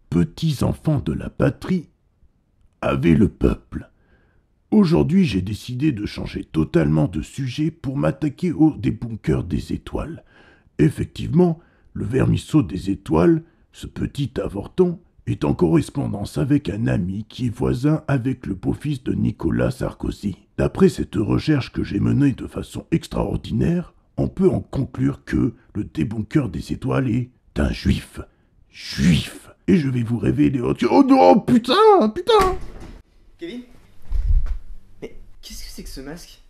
petits enfants de la patrie avaient le peuple. Aujourd'hui, j'ai décidé de changer totalement de sujet pour m'attaquer au débunkeur des étoiles. Effectivement, le vermisseau des étoiles, ce petit avorton, est en correspondance avec un ami qui est voisin avec le beau-fils de Nicolas Sarkozy. D'après cette recherche que j'ai menée de façon extraordinaire, on peut en conclure que le débunker des étoiles est un juif. Juif. Et je vais vous révéler... Oh non, putain. Kevin? Mais qu'est-ce que c'est que ce masque?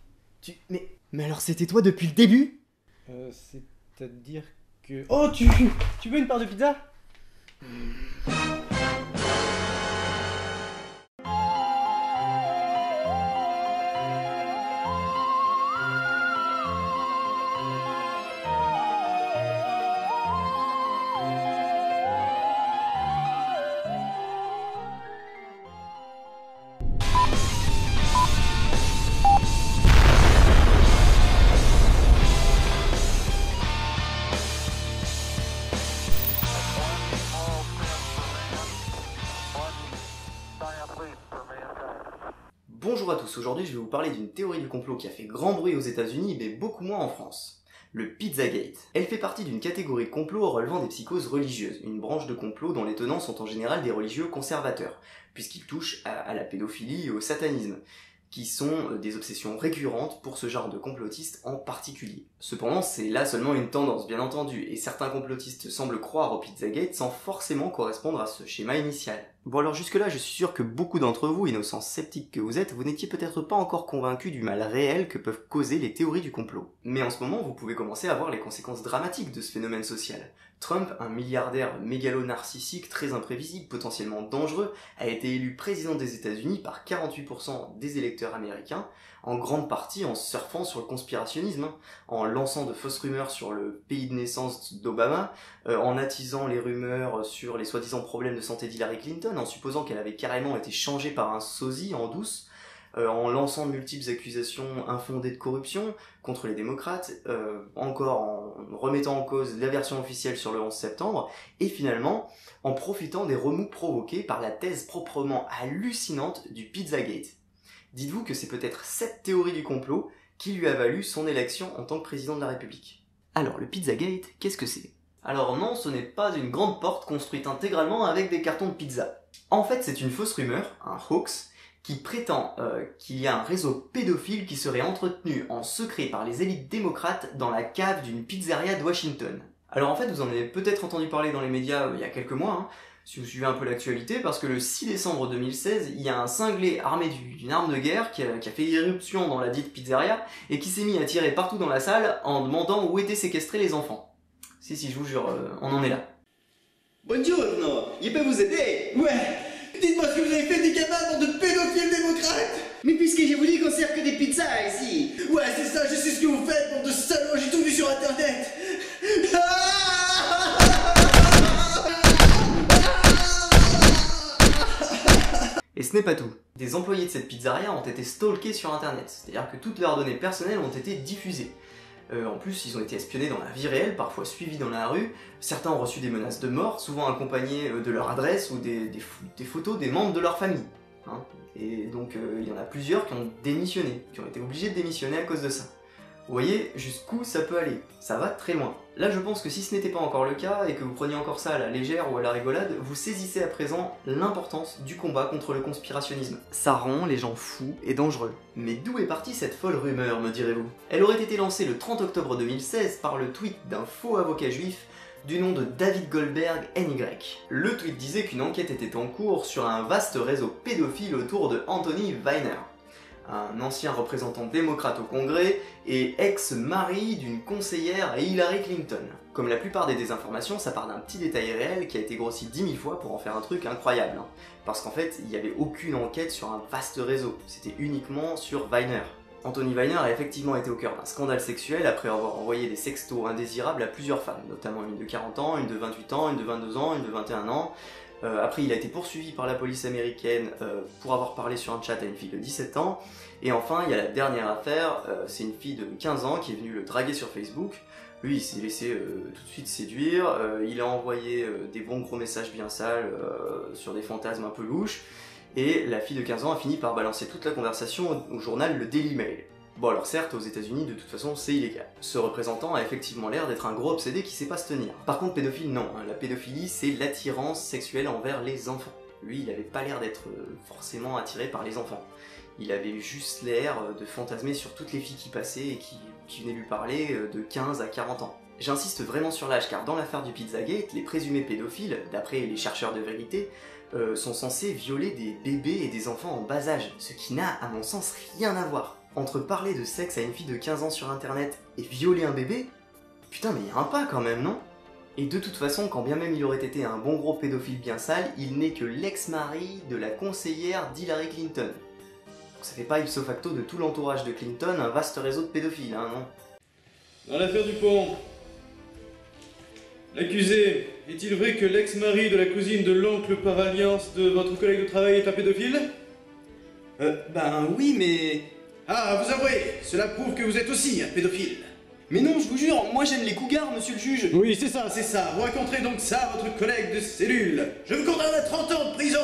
Mais alors c'était toi depuis le début? C'est-à-dire que... Oh, tu veux une part de pizza? Bonjour à tous, aujourd'hui je vais vous parler d'une théorie du complot qui a fait grand bruit aux États-Unis mais beaucoup moins en France. Le Pizzagate. Elle fait partie d'une catégorie de complot relevant des psychoses religieuses, une branche de complot dont les tenants sont en général des religieux conservateurs, puisqu'ils touchent à la pédophilie et au satanisme, qui sont des obsessions récurrentes pour ce genre de complotistes en particulier. Cependant, c'est là seulement une tendance, bien entendu, et certains complotistes semblent croire au Pizzagate sans forcément correspondre à ce schéma initial. Bon alors jusque-là, je suis sûr que beaucoup d'entre vous, innocents sceptiques que vous êtes, vous n'étiez peut-être pas encore convaincus du mal réel que peuvent causer les théories du complot. Mais en ce moment, vous pouvez commencer à voir les conséquences dramatiques de ce phénomène social. Trump, un milliardaire mégalo-narcissique très imprévisible, potentiellement dangereux, a été élu président des États-Unis par 48% des électeurs américains, en grande partie en surfant sur le conspirationnisme, en lançant de fausses rumeurs sur le pays de naissance d'Obama, en attisant les rumeurs sur les soi-disant problèmes de santé d'Hillary Clinton, en supposant qu'elle avait carrément été changée par un sosie en douce, en lançant de multiples accusations infondées de corruption contre les démocrates, encore en remettant en cause la version officielle sur le 11 septembre, et finalement en profitant des remous provoqués par la thèse proprement hallucinante du Pizzagate. Dites-vous que c'est peut-être cette théorie du complot qui lui a valu son élection en tant que président de la République. Alors le Pizzagate, qu'est-ce que c'est? Alors non, ce n'est pas une grande porte construite intégralement avec des cartons de pizza. En fait, c'est une fausse rumeur, un hoax, qui prétend qu'il y a un réseau pédophile qui serait entretenu en secret par les élites démocrates dans la cave d'une pizzeria de Washington. Alors en fait, vous en avez peut-être entendu parler dans les médias il y a quelques mois, si vous suivez un peu l'actualité, parce que le 6 décembre 2016, il y a un cinglé armé d'une arme de guerre qui a fait irruption dans la dite pizzeria et qui s'est mis à tirer partout dans la salle en demandant où étaient séquestrés les enfants. Si, je vous jure, on en est là. Buongiorno, il peut vous aider? Ouais. Dites-moi ce que vous avez fait des gamins dans de pédophiles démocrates. Mais puisque j'ai voulu qu'on sert que des pizzas ici. Ouais, c'est ça, je sais ce que vous faites, bande de salauds, j'ai tout vu sur internet. Et ce n'est pas tout. Des employés de cette pizzeria ont été stalkés sur internet, c'est-à-dire que toutes leurs données personnelles ont été diffusées. En plus, ils ont été espionnés dans la vie réelle, parfois suivis dans la rue. Certains ont reçu des menaces de mort, souvent accompagnées de leur adresse ou des photos des membres de leur famille. Et donc, il y en a plusieurs qui ont démissionné, qui ont été obligés de démissionner à cause de ça. Vous voyez jusqu'où ça peut aller, ça va très loin. Là je pense que si ce n'était pas encore le cas, et que vous preniez encore ça à la légère ou à la rigolade, vous saisissez à présent l'importance du combat contre le conspirationnisme. Ça rend les gens fous et dangereux. Mais d'où est partie cette folle rumeur, me direz-vous? Elle aurait été lancée le 30 octobre 2016 par le tweet d'un faux avocat juif du nom de David Goldberg NY. Le tweet disait qu'une enquête était en cours sur un vaste réseau pédophile autour de Anthony Weiner, un ancien représentant démocrate au Congrès et ex-mari d'une conseillère à Hillary Clinton. Comme la plupart des désinformations, ça part d'un petit détail réel qui a été grossi 10 000 fois pour en faire un truc incroyable. Parce qu'en fait, il n'y avait aucune enquête sur un vaste réseau, c'était uniquement sur Weiner. Anthony Weiner a effectivement été au cœur d'un scandale sexuel après avoir envoyé des sextos indésirables à plusieurs femmes, notamment une de 40 ans, une de 28 ans, une de 22 ans, une de 21 ans. Après, il a été poursuivi par la police américaine pour avoir parlé sur un chat à une fille de 17 ans. Et enfin, il y a la dernière affaire, c'est une fille de 15 ans qui est venue le draguer sur Facebook Lui, il s'est laissé tout de suite séduire, il a envoyé des bons gros messages bien sales sur des fantasmes un peu louches, et la fille de 15 ans a fini par balancer toute la conversation au journal le Daily Mail. Bon alors certes, aux États-Unis de toute façon c'est illégal. Ce représentant a effectivement l'air d'être un gros obsédé qui sait pas se tenir. Par contre pédophile non, hein. La pédophilie c'est l'attirance sexuelle envers les enfants. Lui il avait pas l'air d'être forcément attiré par les enfants. Il avait juste l'air de fantasmer sur toutes les filles qui passaient et qui venaient lui parler de 15 à 40 ans. J'insiste vraiment sur l'âge car dans l'affaire du Pizzagate, les présumés pédophiles, d'après les chercheurs de vérité, sont censés violer des bébés et des enfants en bas âge, ce qui n'a à mon sens rien à voir. Entre parler de sexe à une fille de 15 ans sur internet et violer un bébé, putain mais y a un pas quand même, non? Et de toute façon, quand bien même il aurait été un bon gros pédophile bien sale, il n'est que l'ex-mari de la conseillère d'Hillary Clinton. Donc ça fait pas ipso facto de tout l'entourage de Clinton un vaste réseau de pédophiles, hein, non? Dans l'affaire Dupont, l'accusé, est-il vrai que l'ex-mari de la cousine de l'oncle par alliance de votre collègue de travail est un pédophile? Ben oui, mais... Ah, vous avouez, cela prouve que vous êtes aussi un pédophile. Mais non, je vous jure, moi j'aime les cougars, monsieur le juge. Oui, c'est ça. Vous raconterez donc ça à votre collègue de cellule. Je vous condamne à 30 ans de prison.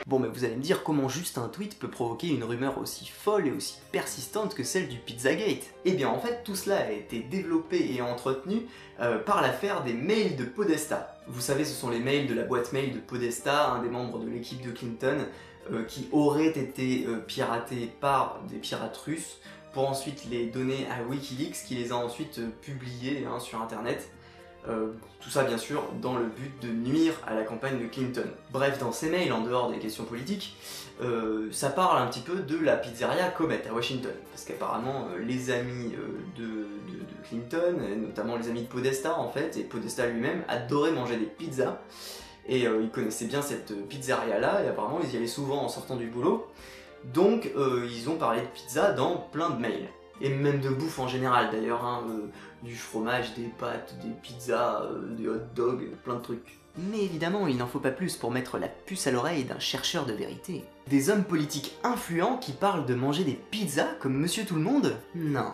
Bon mais vous allez me dire comment juste un tweet peut provoquer une rumeur aussi folle et aussi persistante que celle du Pizzagate. Eh bien en fait tout cela a été développé et entretenu par l'affaire des mails de Podesta. Vous savez ce sont les mails de la boîte mail de Podesta, un des membres de l'équipe de Clinton, qui auraient été piratés par des pirates russes pour ensuite les donner à Wikileaks qui les a ensuite publiés sur internet. Tout ça bien sûr dans le but de nuire à la campagne de Clinton. Bref, dans ces mails, en dehors des questions politiques, ça parle un petit peu de la pizzeria Comet à Washington. Parce qu'apparemment les amis de Clinton, et notamment les amis de Podesta en fait, et Podesta lui-même, adoraient manger des pizzas. Et ils connaissaient bien cette pizzeria là, et apparemment ils y allaient souvent en sortant du boulot. Donc ils ont parlé de pizza dans plein de mails. Et même de bouffe en général d'ailleurs, du fromage, des pâtes, des pizzas, des hot dogs, plein de trucs. Mais évidemment, il n'en faut pas plus pour mettre la puce à l'oreille d'un chercheur de vérité. Des hommes politiques influents qui parlent de manger des pizzas comme Monsieur Tout-le-Monde? Non.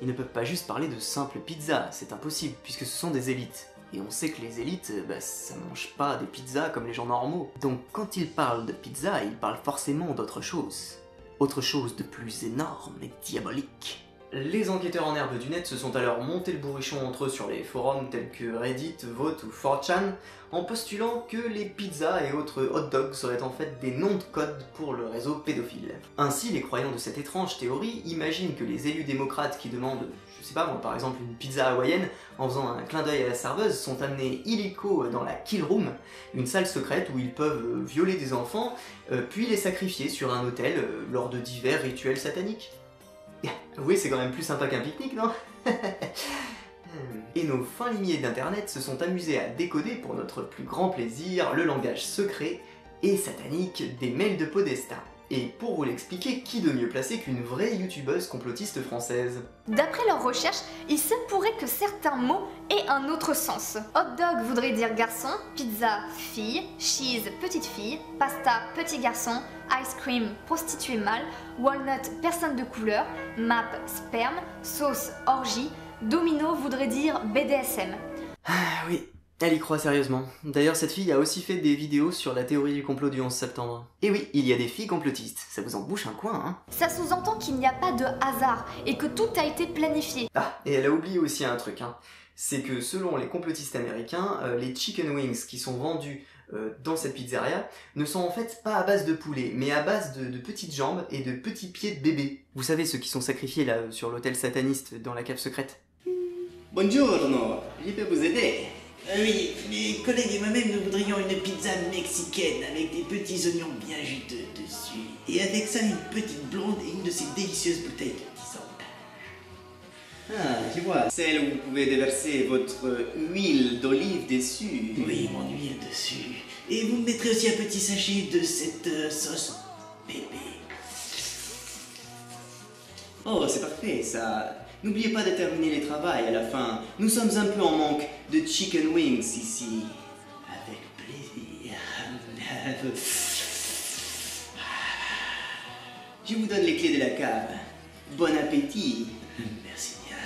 Ils ne peuvent pas juste parler de simples pizzas, c'est impossible, puisque ce sont des élites. Et on sait que les élites, ça mange pas des pizzas comme les gens normaux. Donc quand ils parlent de pizza, ils parlent forcément d'autre chose. Autre chose de plus énorme et diabolique. Les enquêteurs en herbe du net se sont alors montés le bourrichon entre eux sur les forums tels que Reddit, Vote ou 4chan, en postulant que les pizzas et autres hot dogs seraient en fait des noms de code pour le réseau pédophile. Ainsi, les croyants de cette étrange théorie imaginent que les élus démocrates qui demandent, je sais pas moi, par exemple une pizza hawaïenne, en faisant un clin d'œil à la serveuse, sont amenés illico dans la Kill Room, une salle secrète où ils peuvent violer des enfants, puis les sacrifier sur un autel lors de divers rituels sataniques. Oui, c'est quand même plus sympa qu'un pique-nique, non? Et nos fins limiers d'internet se sont amusés à décoder pour notre plus grand plaisir le langage secret et satanique des mails de Podesta. Et pour vous l'expliquer, qui de mieux placé qu'une vraie youtubeuse complotiste française? D'après leurs recherches, il se pourrait que certains mots aient un autre sens. Hot dog voudrait dire garçon, pizza, fille, cheese, petite fille, pasta, petit garçon, ice cream, prostituée mâle, walnut, personne de couleur, map, sperme, sauce, orgie, domino voudrait dire BDSM. Ah oui, elle y croit sérieusement. D'ailleurs, cette fille a aussi fait des vidéos sur la théorie du complot du 11 septembre. Et oui, il y a des filles complotistes, ça vous en bouche un coin, hein? Ça sous-entend qu'il n'y a pas de hasard et que tout a été planifié. Ah, et elle a oublié aussi un truc, c'est que selon les complotistes américains, les chicken wings qui sont vendus dans cette pizzeria ne sont en fait pas à base de poulet, mais à base de petites jambes et de petits pieds de bébé. Vous savez ceux qui sont sacrifiés là sur l'autel sataniste dans la cave secrète? Buongiorno, je peux vous aider? Oui, mes collègues et moi-même, nous voudrions une pizza mexicaine avec des petits oignons bien juteux dessus. Et avec ça, une petite blonde et une de ces délicieuses bouteilles de tisane. Ah, je vois. Celle où vous pouvez déverser votre huile d'olive dessus. Oui, mon huile dessus. Et vous me mettrez aussi un petit sachet de cette sauce bébé. Oh, c'est parfait, ça. N'oubliez pas de terminer les travaux à la fin. Nous sommes un peu en manque de chicken wings ici. Avec plaisir. Je vous donne les clés de la cave. Bon appétit. Merci bien.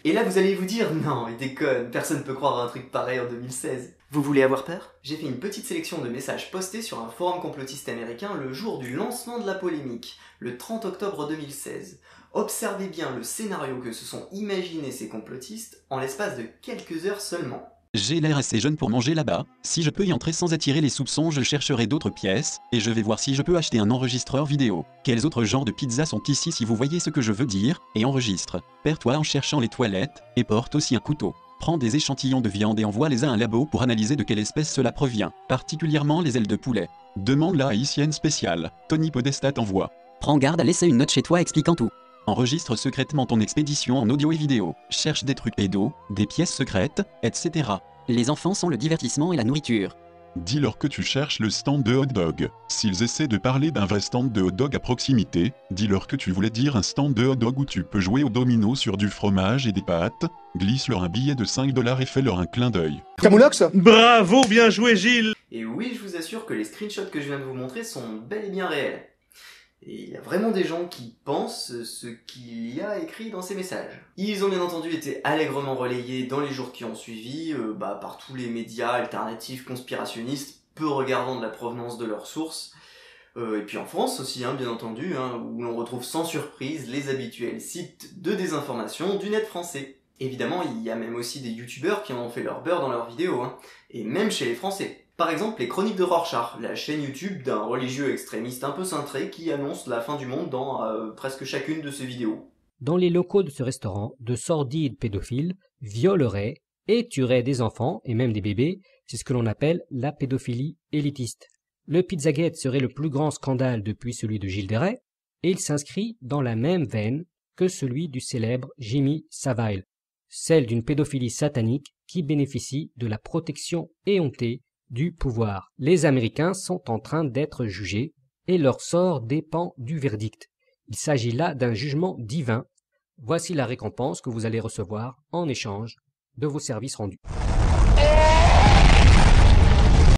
Et là vous allez vous dire, non, il déconne, personne peut croire à un truc pareil en 2016. Vous voulez avoir peur? J'ai fait une petite sélection de messages postés sur un forum complotiste américain le jour du lancement de la polémique, le 30 octobre 2016. Observez bien le scénario que se sont imaginés ces complotistes en l'espace de quelques heures seulement. J'ai l'air assez jeune pour manger là-bas, si je peux y entrer sans attirer les soupçons je chercherai d'autres pièces, et je vais voir si je peux acheter un enregistreur vidéo. Quels autres genres de pizzas sont ici si vous voyez ce que je veux dire, et enregistre. Perds-toi en cherchant les toilettes, et porte aussi un couteau. Prends des échantillons de viande et envoie-les à un labo pour analyser de quelle espèce cela provient, particulièrement les ailes de poulet. Demande la haïtienne spéciale, Tony Podesta t'envoie. Prends garde à laisser une note chez toi expliquant tout. Enregistre secrètement ton expédition en audio et vidéo. Cherche des trucs pédos, des pièces secrètes, etc. Les enfants sont le divertissement et la nourriture. Dis-leur que tu cherches le stand de hot dog. S'ils essaient de parler d'un vrai stand de hot dog à proximité, dis-leur que tu voulais dire un stand de hot dog où tu peux jouer au domino sur du fromage et des pâtes. Glisse-leur un billet de 5 $ et fais-leur un clin d'œil. Camoulox. Bravo, bien joué Gilles. Et oui, je vous assure que les screenshots que je viens de vous montrer sont bel et bien réels. Et il y a vraiment des gens qui pensent ce qu'il y a écrit dans ces messages. Ils ont bien entendu été allègrement relayés dans les jours qui ont suivi, par tous les médias alternatifs conspirationnistes, peu regardant de la provenance de leurs sources. Et puis en France aussi, bien entendu, où l'on retrouve sans surprise les habituels sites de désinformation du net français. Évidemment, il y a même aussi des youtubeurs qui en ont fait leur beurre dans leurs vidéos, et même chez les Français. Par exemple, les Chroniques de Rorschach, la chaîne YouTube d'un religieux extrémiste un peu cintré qui annonce la fin du monde dans presque chacune de ses vidéos. Dans les locaux de ce restaurant, de sordides pédophiles violeraient et tueraient des enfants et même des bébés, c'est ce que l'on appelle la pédophilie élitiste. Le Pizzagate serait le plus grand scandale depuis celui de Gilles Deray, et il s'inscrit dans la même veine que celui du célèbre Jimmy Savile, celle d'une pédophilie satanique qui bénéficie de la protection éhontée du pouvoir. Les Américains sont en train d'être jugés et leur sort dépend du verdict. Il s'agit là d'un jugement divin. Voici la récompense que vous allez recevoir en échange de vos services rendus.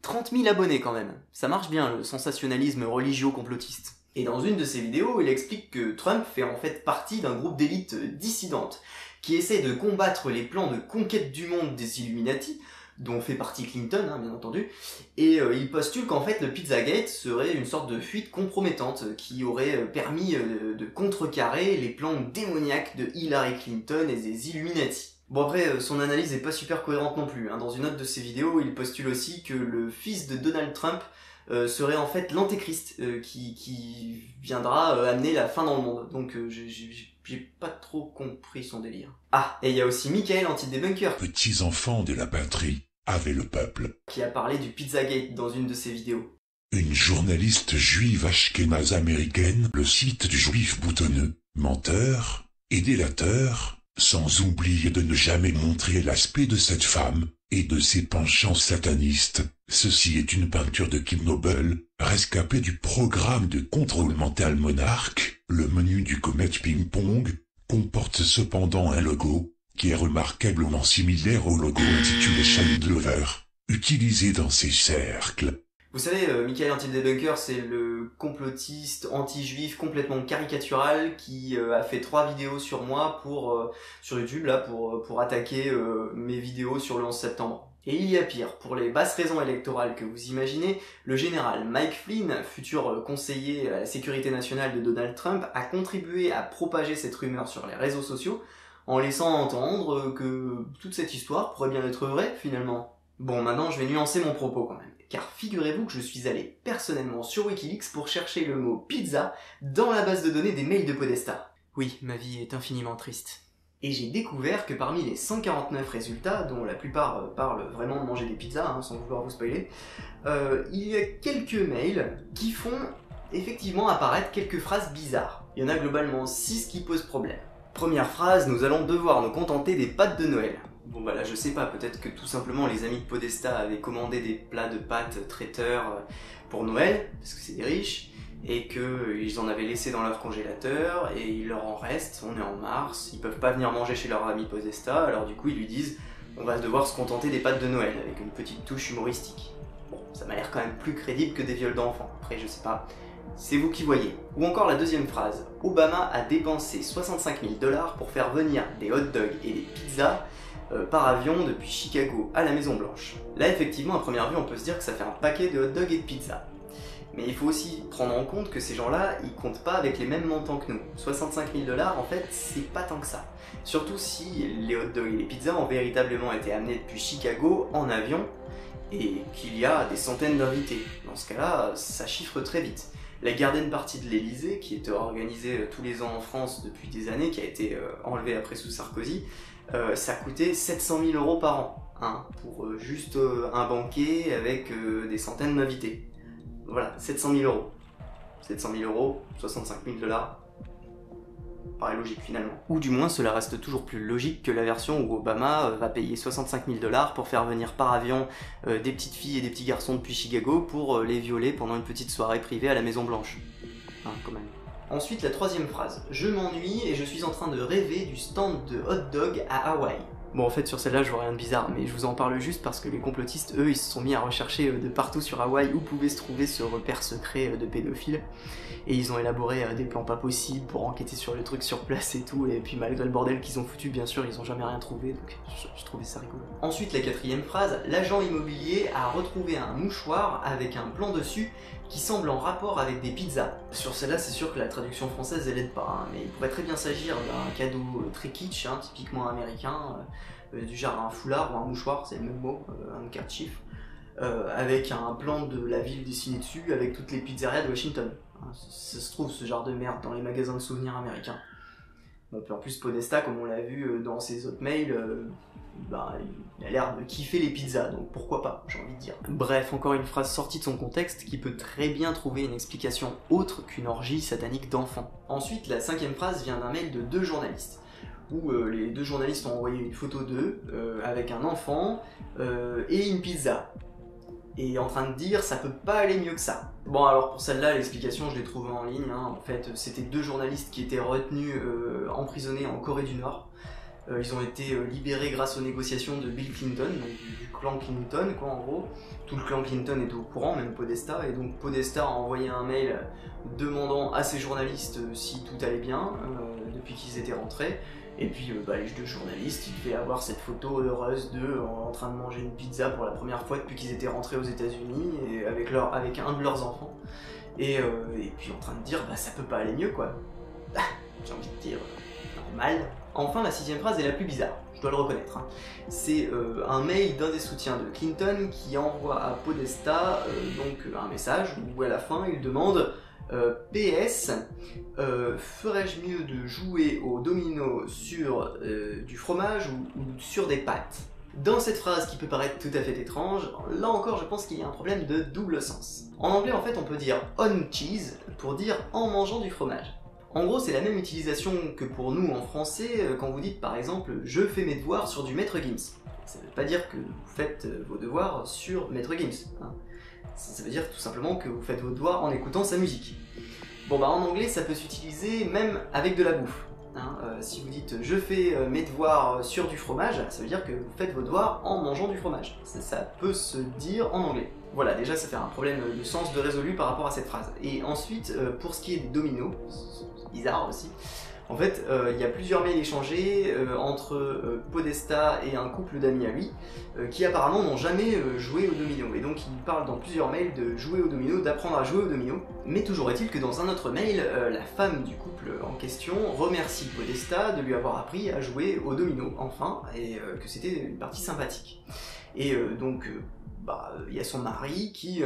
30 000 abonnés quand même. Ça marche bien le sensationnalisme religieux-complotiste. Et dans une de ses vidéos, il explique que Trump fait en fait partie d'un groupe d'élite dissidente qui essaie de combattre les plans de conquête du monde des Illuminati, dont fait partie Clinton, bien entendu, et il postule qu'en fait le Pizzagate serait une sorte de fuite compromettante qui aurait permis de contrecarrer les plans démoniaques de Hillary Clinton et des Illuminati. Bon après, son analyse est pas super cohérente non plus. Dans une autre de ses vidéos, il postule aussi que le fils de Donald Trump serait en fait l'antéchrist qui viendra amener la fin dans le monde. Donc j'ai pas trop compris son délire. Ah, et il y a aussi Michael Anti-Debunker. Petits enfants de la patrie, avec le peuple. Qui a parlé du Pizzagate dans une de ses vidéos. Une journaliste juive ashkénaze américaine, le site du juif boutonneux, menteur et délateur, sans oublier de ne jamais montrer l'aspect de cette femme et de ses penchants satanistes. Ceci est une peinture de Kim Noble, rescapé du programme de contrôle mental Monarch. Le menu du Comet Ping Pong comporte cependant un logo qui est remarquablement similaire au logo intitulé Child Lover, utilisé dans ces cercles. Vous savez, Michael Anti-Debunker, c'est le complotiste anti-juif complètement caricatural qui a fait 3 vidéos sur moi sur YouTube là pour attaquer mes vidéos sur le 11 septembre. Et il y a pire, pour les basses raisons électorales que vous imaginez, le général Mike Flynn, futur conseiller à la sécurité nationale de Donald Trump, a contribué à propager cette rumeur sur les réseaux sociaux en laissant entendre que toute cette histoire pourrait bien être vraie finalement. Bon, maintenant je vais nuancer mon propos quand même, car figurez-vous que je suis allé personnellement sur Wikileaks pour chercher le mot pizza dans la base de données des mails de Podesta. Oui, ma vie est infiniment triste. Et j'ai découvert que parmi les 149 résultats, dont la plupart parlent vraiment de manger des pizzas, sans vouloir vous spoiler, il y a quelques mails qui font effectivement apparaître quelques phrases bizarres. Il y en a globalement 6 qui posent problème. Première phrase, nous allons devoir nous contenter des pâtes de Noël. Bon bah là je sais pas, peut-être que tout simplement les amis de Podesta avaient commandé des plats de pâtes traiteurs pour Noël, parce que c'est des riches, et qu'ils en avaient laissé dans leur congélateur, et il leur en reste, on est en mars, ils peuvent pas venir manger chez leur ami Podesta, alors du coup ils lui disent on va devoir se contenter des pâtes de Noël, avec une petite touche humoristique. Bon, ça m'a l'air quand même plus crédible que des viols d'enfants, après je sais pas, c'est vous qui voyez. Ou encore la deuxième phrase, Obama a dépensé 65 000 $ pour faire venir des hot dogs et des pizzas par avion depuis Chicago à la Maison Blanche. Là effectivement à première vue on peut se dire que ça fait un paquet de hot dogs et de pizzas. Mais il faut aussi prendre en compte que ces gens-là, ils comptent pas avec les mêmes montants que nous. 65 000 $ en fait, c'est pas tant que ça. Surtout si les hot dogs et les pizzas ont véritablement été amenés depuis Chicago en avion et qu'il y a des centaines d'invités. Dans ce cas-là, ça chiffre très vite. La Garden Party de l'Elysée, qui était organisée tous les ans en France depuis des années, qui a été enlevée après sous Sarkozy, ça coûtait 700 000 € par an, hein, pour juste un banquet avec des centaines d'invités. Voilà, 700 000 €. 700 000 €, 65 000 $. Paraît logique finalement. Ou du moins cela reste toujours plus logique que la version où Obama va payer 65 000 $ pour faire venir par avion des petites filles et des petits garçons depuis Chicago pour les violer pendant une petite soirée privée à la Maison Blanche. Hein, quand même. Ensuite la troisième phrase. Je m'ennuie et je suis en train de rêver du stand de hot dog à Hawaï. Bon en fait sur celle-là je vois rien de bizarre, mais je vous en parle juste parce que les complotistes eux ils se sont mis à rechercher de partout sur Hawaï où pouvait se trouver ce repère secret de pédophiles et ils ont élaboré des plans pas possibles pour enquêter sur le truc sur place et tout, et puis malgré le bordel qu'ils ont foutu bien sûr ils ont jamais rien trouvé, donc je trouvais ça rigolo. Ensuite la quatrième phrase, l'agent immobilier a retrouvé un mouchoir avec un plan dessus qui semble en rapport avec des pizzas. Sur celle-là c'est sûr que la traduction française elle aide pas, hein, mais il pourrait très bien s'agir d'un cadeau très kitsch, hein, typiquement américain, du genre un foulard ou un mouchoir, c'est le même mot, un handkerchief, avec un plan de la ville dessiné dessus avec toutes les pizzerias de Washington. Ça se trouve ce genre de merde dans les magasins de souvenirs américains. Bon, puis en plus Podesta, comme on l'a vu dans ses autres mails, il a l'air de kiffer les pizzas, donc pourquoi pas, j'ai envie de dire. Bref, encore une phrase sortie de son contexte qui peut très bien trouver une explication autre qu'une orgie satanique d'enfants. Ensuite, la cinquième phrase vient d'un mail de 2 journalistes, où les 2 journalistes ont envoyé une photo d'eux, avec un enfant et une pizza. Et en train de dire ça peut pas aller mieux que ça. Bon alors pour celle-là l'explication je l'ai trouvée en ligne, hein. En fait c'était 2 journalistes qui étaient retenus emprisonnés en Corée du Nord. Ils ont été libérés grâce aux négociations de Bill Clinton, donc du clan Clinton quoi en gros. Tout le clan Clinton est au courant, même Podesta, et donc Podesta a envoyé un mail demandant à ces journalistes si tout allait bien depuis qu'ils étaient rentrés. Et puis les 2 journalistes, ils devaient avoir cette photo heureuse d'eux en train de manger une pizza pour la première fois depuis qu'ils étaient rentrés aux États-Unis et avec un de leurs enfants. Et puis en train de dire ça peut pas aller mieux quoi. J'ai envie de dire normal. Enfin la 6ème phrase est la plus bizarre, je dois le reconnaître. Hein. C'est un mail d'un des soutiens de Clinton qui envoie à Podesta donc un message où à la fin il demande PS, ferais-je mieux de jouer au domino sur du fromage ou sur des pâtes? Dans cette phrase qui peut paraître tout à fait étrange, là encore je pense qu'il y a un problème de double sens. En anglais en fait on peut dire on cheese pour dire en mangeant du fromage. En gros c'est la même utilisation que pour nous en français quand vous dites par exemple je fais mes devoirs sur du Maître Gims. Ça veut pas dire que vous faites vos devoirs sur Maître Gims. Hein. Ça veut dire tout simplement que vous faites vos devoirs en écoutant sa musique. Bon en anglais ça peut s'utiliser même avec de la bouffe. Hein. Si vous dites je fais mes devoirs sur du fromage, ça veut dire que vous faites vos devoirs en mangeant du fromage. Ça peut se dire en anglais. Voilà, déjà ça fait un problème de sens de résolu par rapport à cette phrase. Et ensuite, pour ce qui est des dominos, c'est bizarre aussi, en fait, il y a plusieurs mails échangés entre Podesta et un couple d'amis à lui, qui apparemment n'ont jamais joué au domino. Et donc ils parlent dans plusieurs mails de jouer au domino, d'apprendre à jouer au domino. Mais toujours est-il que dans un autre mail, la femme du couple en question remercie Podesta de lui avoir appris à jouer au domino, enfin, et que c'était une partie sympathique. Et donc... il y a son mari qui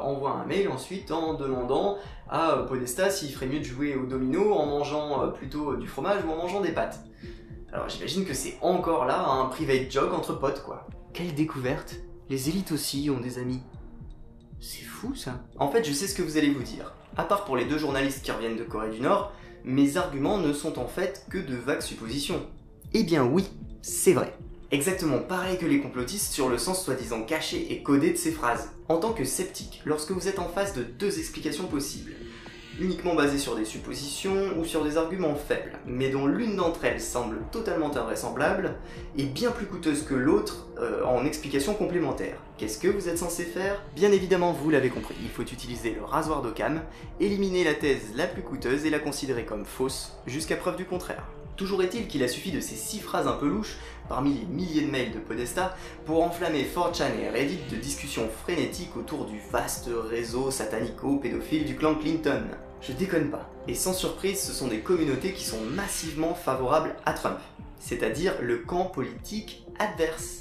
envoie un mail ensuite en demandant à Podesta s'il ferait mieux de jouer au domino en mangeant plutôt du fromage ou en mangeant des pâtes. Alors j'imagine que c'est encore là un private joke entre potes quoi. Quelle découverte! Les élites aussi ont des amis. C'est fou ça. En fait je sais ce que vous allez vous dire. À part pour les 2 journalistes qui reviennent de Corée du Nord, mes arguments ne sont en fait que de vagues suppositions. Eh bien oui, c'est vrai. Exactement pareil que les complotistes sur le sens soi-disant caché et codé de ces phrases. En tant que sceptique, lorsque vous êtes en face de 2 explications possibles, uniquement basées sur des suppositions ou sur des arguments faibles, mais dont l'une d'entre elles semble totalement invraisemblable et bien plus coûteuse que l'autre en explications complémentaires. Qu'est-ce que vous êtes censé faire? Bien évidemment, vous l'avez compris, il faut utiliser le rasoir d'Occam, éliminer la thèse la plus coûteuse et la considérer comme fausse, jusqu'à preuve du contraire. Toujours est-il qu'il a suffi de ces 6 phrases un peu louches, parmi les milliers de mails de Podesta, pour enflammer 4chan et Reddit de discussions frénétiques autour du vaste réseau satanico-pédophile du clan Clinton. Je déconne pas. Et sans surprise, ce sont des communautés qui sont massivement favorables à Trump, c'est-à-dire le camp politique adverse.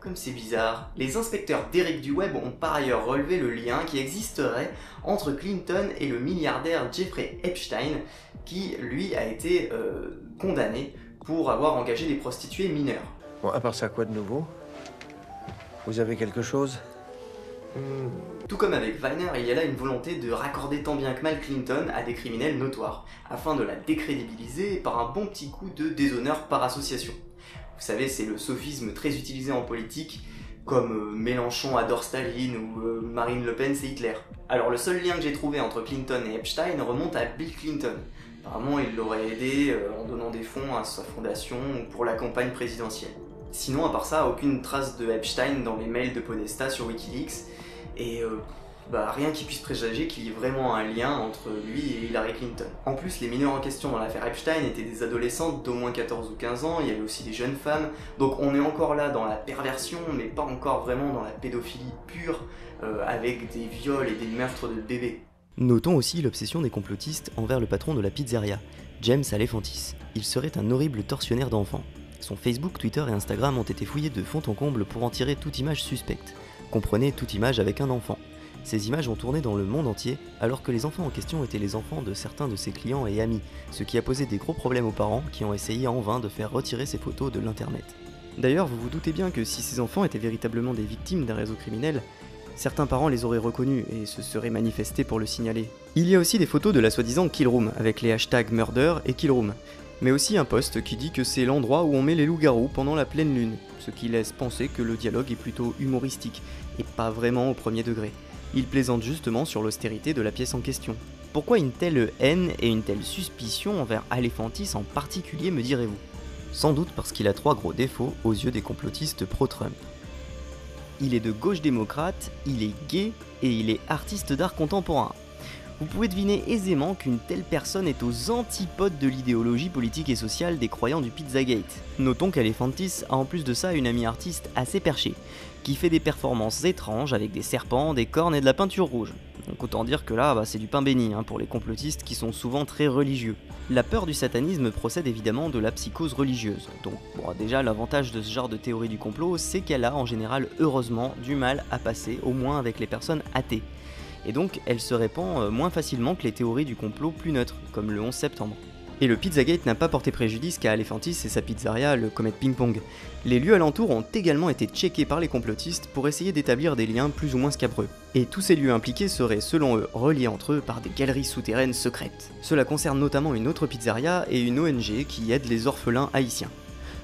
Comme c'est bizarre. Les inspecteurs d'Eric du Web ont par ailleurs relevé le lien qui existerait entre Clinton et le milliardaire Jeffrey Epstein, qui lui a été condamné pour avoir engagé des prostituées mineures. Bon, à part ça, quoi de nouveau? Vous avez quelque chose? Tout comme avec Viner, il y a là une volonté de raccorder tant bien que mal Clinton à des criminels notoires, afin de la décrédibiliser par un bon petit coup de déshonneur par association. Vous savez, c'est le sophisme très utilisé en politique, comme Mélenchon adore Staline ou Marine Le Pen c'est Hitler. Alors le seul lien que j'ai trouvé entre Clinton et Epstein remonte à Bill Clinton. Apparemment il l'aurait aidé en donnant des fonds à sa fondation ou pour la campagne présidentielle. Sinon à part ça, aucune trace de Epstein dans les mails de Podesta sur Wikileaks, et rien qui puisse présager qu'il y ait vraiment un lien entre lui et Hillary Clinton. En plus, les mineurs en question dans l'affaire Epstein étaient des adolescentes d'au moins 14 ou 15 ans, il y avait aussi des jeunes femmes, donc on est encore là dans la perversion, mais pas encore vraiment dans la pédophilie pure, avec des viols et des meurtres de bébés. Notons aussi l'obsession des complotistes envers le patron de la pizzeria, James Alefantis. Il serait un horrible tortionnaire d'enfants. Son Facebook, Twitter et Instagram ont été fouillés de fond en comble pour en tirer toute image suspecte. Comprenez, toute image avec un enfant. Ces images ont tourné dans le monde entier, alors que les enfants en question étaient les enfants de certains de ses clients et amis, ce qui a posé des gros problèmes aux parents qui ont essayé en vain de faire retirer ces photos de l'internet. D'ailleurs, vous vous doutez bien que si ces enfants étaient véritablement des victimes d'un réseau criminel, certains parents les auraient reconnus et se seraient manifestés pour le signaler. Il y a aussi des photos de la soi-disant Killroom, avec les hashtags murder et Killroom, mais aussi un post qui dit que c'est l'endroit où on met les loups-garous pendant la pleine lune, ce qui laisse penser que le dialogue est plutôt humoristique, et pas vraiment au premier degré. Il plaisante justement sur l'austérité de la pièce en question. Pourquoi une telle haine et une telle suspicion envers Alefantis en particulier, me direz-vous? Sans doute parce qu'il a 3 gros défauts aux yeux des complotistes pro-Trump. Il est de gauche démocrate, il est gay et il est artiste d'art contemporain. Vous pouvez deviner aisément qu'une telle personne est aux antipodes de l'idéologie politique et sociale des croyants du Pizzagate. Notons qu'Alefantis a en plus de ça une amie artiste assez perchée, qui fait des performances étranges avec des serpents, des cornes et de la peinture rouge. Donc autant dire que là, c'est du pain béni pour les complotistes qui sont souvent très religieux. La peur du satanisme procède évidemment de la psychose religieuse. Donc déjà l'avantage de ce genre de théorie du complot, c'est qu'elle a en général heureusement du mal à passer, au moins avec les personnes athées. Et donc elle se répand moins facilement que les théories du complot plus neutres, comme le 11 septembre. Et le Pizzagate n'a pas porté préjudice qu'à Alefantis et sa pizzeria, le Comet Ping Pong. Les lieux alentours ont également été checkés par les complotistes pour essayer d'établir des liens plus ou moins scabreux. Et tous ces lieux impliqués seraient, selon eux, reliés entre eux par des galeries souterraines secrètes. Cela concerne notamment une autre pizzeria et une ONG qui aide les orphelins haïtiens.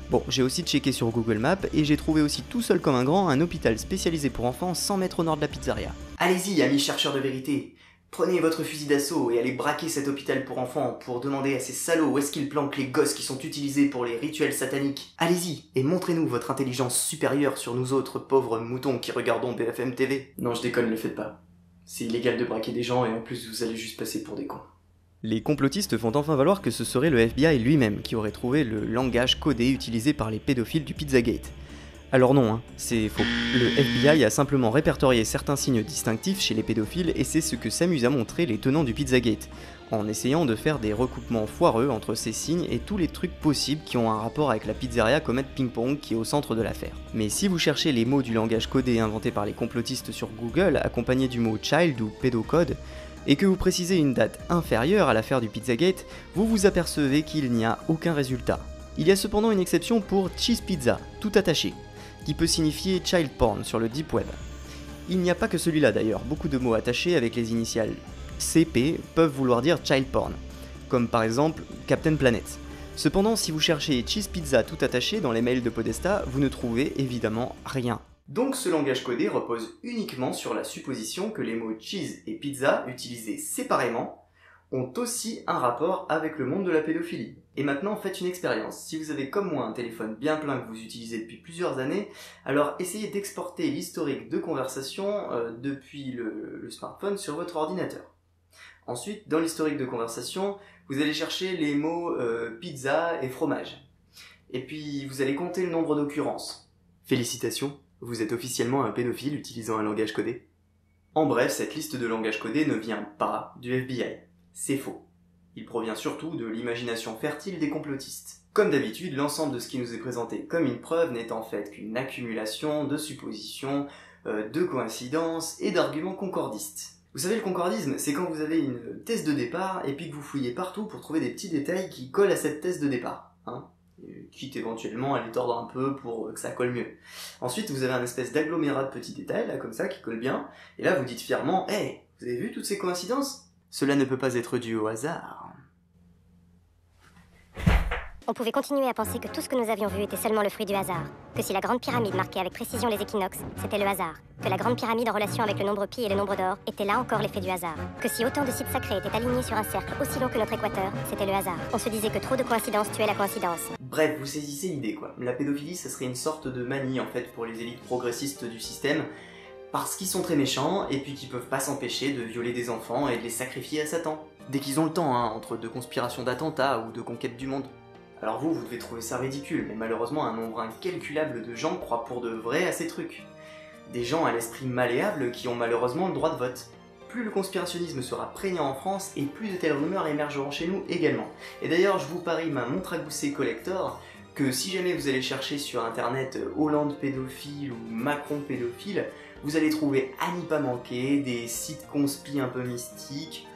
Bon, j'ai aussi checké sur Google Maps et j'ai trouvé aussi tout seul comme un grand un hôpital spécialisé pour enfants 100 mètres au nord de la pizzeria. Allez-y, amis chercheurs de vérité. Prenez votre fusil d'assaut et allez braquer cet hôpital pour enfants pour demander à ces salauds où est-ce qu'ils planquent les gosses qui sont utilisés pour les rituels sataniques. Allez-y et montrez-nous votre intelligence supérieure sur nous autres pauvres moutons qui regardons BFM TV. Non, je déconne, le faites pas. C'est illégal de braquer des gens et en plus vous allez juste passer pour des cons. Les complotistes font enfin valoir que ce serait le FBI lui-même qui aurait trouvé le langage codé utilisé par les pédophiles du Pizzagate. Alors non, c'est faux. Le FBI a simplement répertorié certains signes distinctifs chez les pédophiles et c'est ce que s'amusent à montrer les tenants du Pizzagate, en essayant de faire des recoupements foireux entre ces signes et tous les trucs possibles qui ont un rapport avec la pizzeria Comet Ping Pong qui est au centre de l'affaire. Mais si vous cherchez les mots du langage codé inventé par les complotistes sur Google, accompagnés du mot child ou pédocode, et que vous précisez une date inférieure à l'affaire du Pizzagate, vous vous apercevez qu'il n'y a aucun résultat. Il y a cependant une exception pour cheese pizza, tout attaché, qui peut signifier child porn sur le deep web. Il n'y a pas que celui-là d'ailleurs, beaucoup de mots attachés avec les initiales CP peuvent vouloir dire child porn, comme par exemple Captain Planet. Cependant, si vous cherchez cheese pizza tout attaché dans les mails de Podesta, vous ne trouvez évidemment rien. Donc ce langage codé repose uniquement sur la supposition que les mots cheese et pizza utilisés séparément ont aussi un rapport avec le monde de la pédophilie. Et maintenant, faites une expérience. Si vous avez comme moi un téléphone bien plein que vous utilisez depuis plusieurs années, alors essayez d'exporter l'historique de conversation depuis le smartphone sur votre ordinateur. Ensuite, dans l'historique de conversation, vous allez chercher les mots pizza et fromage. Et puis, vous allez compter le nombre d'occurrences. Félicitations, vous êtes officiellement un pédophile utilisant un langage codé. En bref, cette liste de langages codés ne vient pas du FBI. C'est faux. Il provient surtout de l'imagination fertile des complotistes. Comme d'habitude, l'ensemble de ce qui nous est présenté comme une preuve n'est en fait qu'une accumulation de suppositions, de coïncidences et d'arguments concordistes. Vous savez, le concordisme, c'est quand vous avez une thèse de départ et puis que vous fouillez partout pour trouver des petits détails qui collent à cette thèse de départ. Quitte éventuellement à les tordre un peu pour que ça colle mieux. Ensuite, vous avez un espèce d'agglomérat de petits détails, là, comme ça, qui collent bien, et là, vous dites fièrement « Hey, vous avez vu toutes ces coïncidences ? Cela ne peut pas être dû au hasard. » On pouvait continuer à penser que tout ce que nous avions vu était seulement le fruit du hasard. Que si la grande pyramide marquait avec précision les équinoxes, c'était le hasard. Que la grande pyramide en relation avec le nombre pi et le nombre d'or était là encore l'effet du hasard. Que si autant de sites sacrés étaient alignés sur un cercle aussi long que notre équateur, c'était le hasard. On se disait que trop de coïncidences tuaient la coïncidence. Bref, vous saisissez l'idée, quoi. La pédophilie, ça serait une sorte de manie, en fait, pour les élites progressistes du système, parce qu'ils sont très méchants, et puis qu'ils peuvent pas s'empêcher de violer des enfants et de les sacrifier à Satan. Dès qu'ils ont le temps, entre deux conspirations d'attentats ou de conquête du monde. Alors vous devez trouver ça ridicule, mais malheureusement un nombre incalculable de gens croient pour de vrai à ces trucs. Des gens à l'esprit malléable qui ont malheureusement le droit de vote. Plus le conspirationnisme sera prégnant en France, et plus de telles rumeurs émergeront chez nous également. Et d'ailleurs, je vous parie ma montre à gousset collector, que si jamais vous allez chercher sur internet Hollande pédophile ou Macron pédophile, vous allez trouver à n'y pas manquer des sites conspi un peu mystiques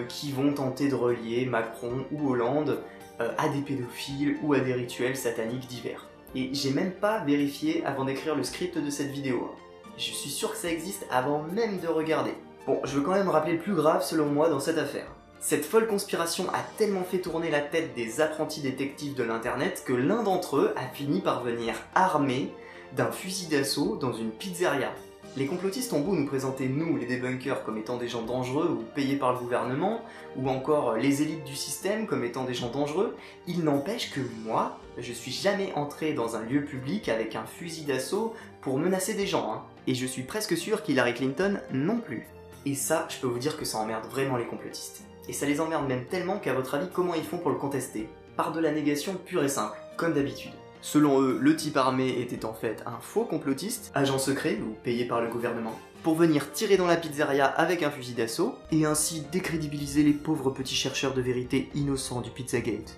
qui vont tenter de relier Macron ou Hollande à des pédophiles ou à des rituels sataniques divers. Et j'ai même pas vérifié avant d'écrire le script de cette vidéo. Je suis sûr que ça existe avant même de regarder. Bon, je veux quand même rappeler le plus grave selon moi dans cette affaire. Cette folle conspiration a tellement fait tourner la tête des apprentis détectives de l'internet que l'un d'entre eux a fini par venir armé d'un fusil d'assaut dans une pizzeria. Les complotistes ont beau nous présenter, nous, les débunkers, comme étant des gens dangereux ou payés par le gouvernement, ou encore les élites du système comme étant des gens dangereux, il n'empêche que moi, je suis jamais entré dans un lieu public avec un fusil d'assaut pour menacer des gens, Et je suis presque sûr qu'Hillary Clinton non plus. Et ça, je peux vous dire que ça emmerde vraiment les complotistes. Et ça les emmerde même tellement qu'à votre avis, comment ils font pour le contester? Par de la négation pure et simple, comme d'habitude. Selon eux, le type armé était en fait un faux complotiste, agent secret ou payé par le gouvernement, pour venir tirer dans la pizzeria avec un fusil d'assaut, et ainsi décrédibiliser les pauvres petits chercheurs de vérité innocents du Pizzagate.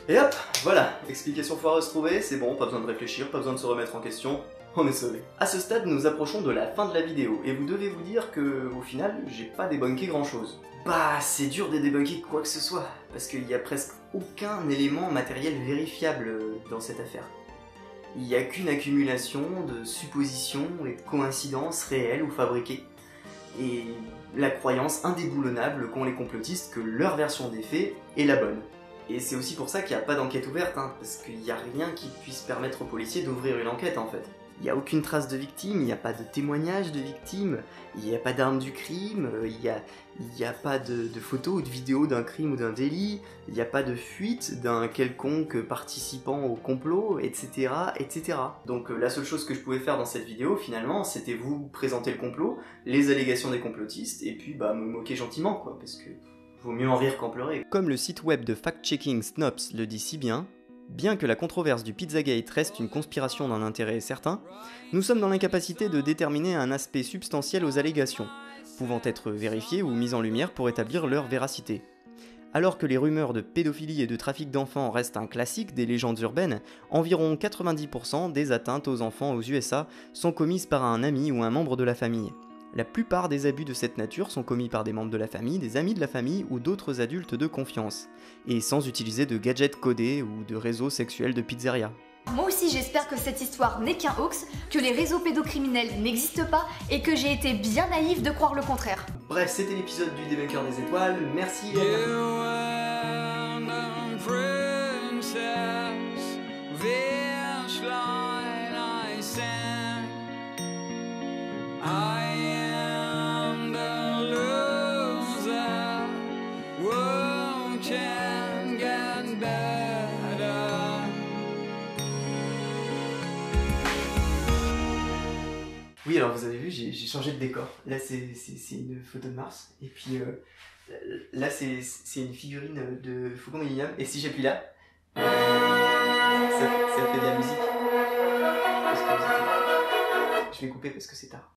Et hop, voilà, explication foireuse trouvée, c'est bon, pas besoin de réfléchir, pas besoin de se remettre en question, on est sauvé. À ce stade, nous approchons de la fin de la vidéo, et vous devez vous dire que, au final, j'ai pas débunké grand chose. Bah, c'est dur de débunker quoi que ce soit, parce qu'il y a presque aucun élément matériel vérifiable dans cette affaire. Il n'y a qu'une accumulation de suppositions et de coïncidences réelles ou fabriquées, et la croyance indéboulonnable qu'ont les complotistes que leur version des faits est la bonne. Et c'est aussi pour ça qu'il n'y a pas d'enquête ouverte, parce qu'il n'y a rien qui puisse permettre aux policiers d'ouvrir une enquête en fait. Il n'y a aucune trace de victime, il n'y a pas de témoignage de victime, il n'y a pas d'arme du crime, il n'y a pas de photos ou de vidéos d'un crime ou d'un délit, il n'y a pas de fuite d'un quelconque participant au complot, etc., etc. Donc la seule chose que je pouvais faire dans cette vidéo, finalement, c'était vous présenter le complot, les allégations des complotistes, et puis me moquer gentiment, quoi, parce que vaut mieux en rire qu'en pleurer. Comme le site web de fact-checking Snops le dit si bien, bien que la controverse du Pizzagate reste une conspiration d'un intérêt certain, nous sommes dans l'incapacité de déterminer un aspect substantiel aux allégations, pouvant être vérifiées ou mises en lumière pour établir leur véracité. Alors que les rumeurs de pédophilie et de trafic d'enfants restent un classique des légendes urbaines, environ 90% des atteintes aux enfants aux USA sont commises par un ami ou un membre de la famille. La plupart des abus de cette nature sont commis par des membres de la famille, des amis de la famille ou d'autres adultes de confiance, et sans utiliser de gadgets codés ou de réseaux sexuels de pizzeria. Moi aussi j'espère que cette histoire n'est qu'un hoax, que les réseaux pédocriminels n'existent pas et que j'ai été bien naïve de croire le contraire. Bref, c'était l'épisode du Débunker des étoiles, merci I am the loser. Whoa. alors vous avez vu, j'ai changé de décor. Là, c'est une photo de Mars. Et puis là, c'est une figurine de Faucon Millenium. Et si j'appuie là, ça fait de la musique. Je vais couper parce que c'est tard.